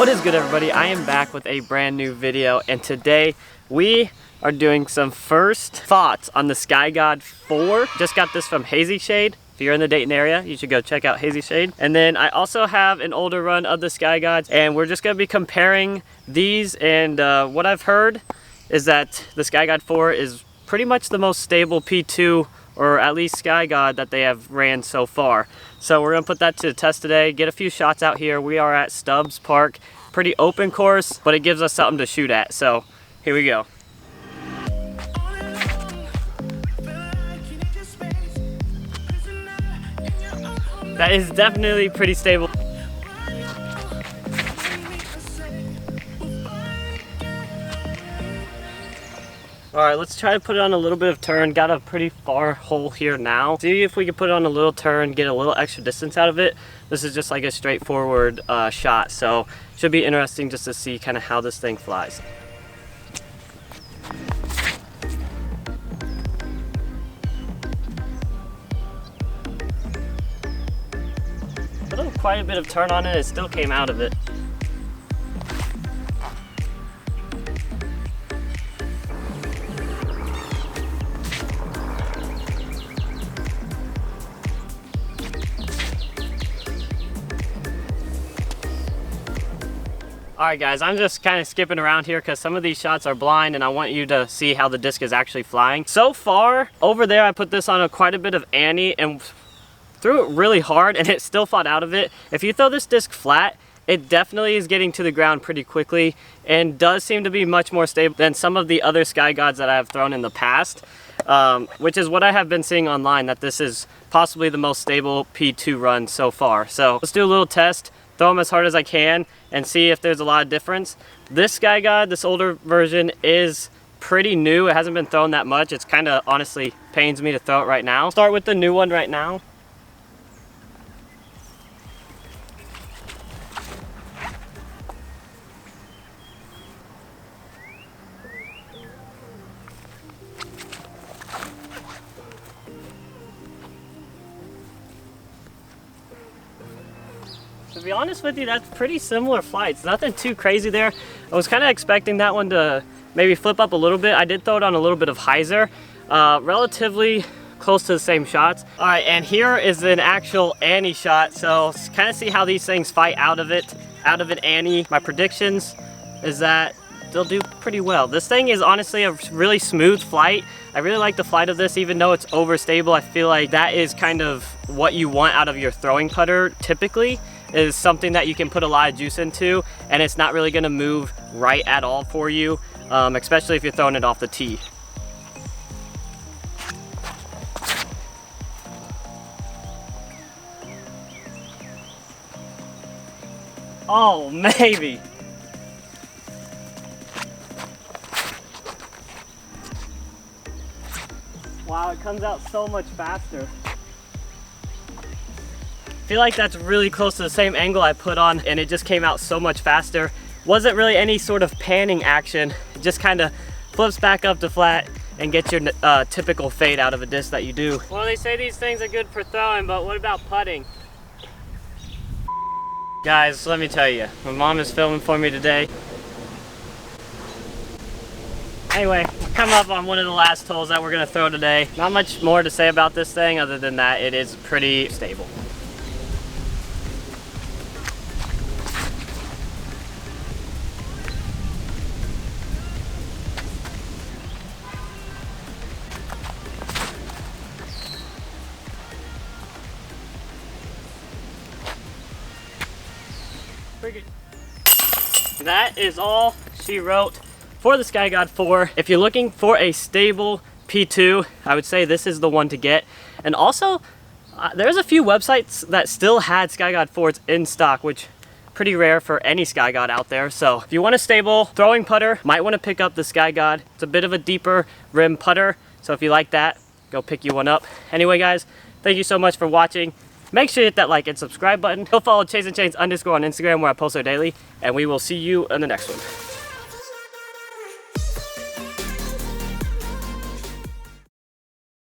What is good, everybody? I am back with a brand new video, and today we are doing some first thoughts on the SKYGOD 4. Just got this from Hazy Shade. If you're in the Dayton area, you should go check out Hazy Shade. And then I also have an older run of the SKYGODs, and we're just gonna be comparing these. And what I've heard is that the SKYGOD 4 is pretty much the most stable P2, or at least SKYGOD, that they have ran so far. So we're gonna put that to the test today, get a few shots out here. We are at Stubbs Park, pretty open course, but it gives us something to shoot at. So here we go. That is definitely pretty stable. All right, let's try to put it on a little bit of turn. Got a pretty far hole here now. See if we can put it on a little turn, get a little extra distance out of it. This is just like a straightforward shot, so should be interesting just to see kind of how this thing flies. Put quite a bit of turn on it, it still came out of it. Alright guys, I'm just kind of skipping around here because some of these shots are blind and I want you to see how the disc is actually flying. So far, over there I put this on quite a bit of Annie and threw it really hard and it still fought out of it. If you throw this disc flat, it definitely is getting to the ground pretty quickly and does seem to be much more stable than some of the other SKYGODs that I have thrown in the past, which is what I have been seeing online, that this is possibly the most stable P2 run so far. So let's do a little test. Throw them as hard as I can and see if there's a lot of difference. This SKYGOD, this older version, is pretty new. It hasn't been thrown that much. It's kind of honestly pains me to throw it right now. Start with the new one right now. To be honest with you, that's pretty similar flights. Nothing too crazy there. I was kind of expecting that one to maybe flip up a little bit. I did throw it on a little bit of hyzer, relatively close to the same shots. All right, and here is an actual Annie shot. So kind of see how these things fight out of an Annie. My predictions is that they'll do pretty well. This thing is honestly a really smooth flight. I really like the flight of this, even though it's overstable. I feel like that is kind of what you want out of your throwing putter typically, is something that you can put a lot of juice into and it's not really gonna move right at all for you, especially if you're throwing it off the tee. Oh, maybe. Wow, it comes out so much faster. I feel like that's really close to the same angle I put on and it just came out so much faster. Wasn't really any sort of panning action. It just kind of flips back up to flat and gets your typical fade out of a disc that you do. Well, they say these things are good for throwing, but what about putting? Guys, let me tell you, my mom is filming for me today. Anyway, come up on one of the last holes that we're gonna throw today. Not much more to say about this thing other than that it is pretty stable. That is all she wrote for the SKYGOD 4. If you're looking for a stable P2, I would say this is the one to get. And also, there's a few websites that still had SKYGOD 4s in stock, which pretty rare for any SKYGOD out there. So if you want a stable throwing putter, might want to pick up the SKYGOD. It's a bit of a deeper rim putter, so if you like that, go pick you one up. Anyway guys, thank you so much for watching. Make sure you hit that like and subscribe button. Go follow Chasing Chains _ on Instagram where I post there daily, and we will see you in the next one.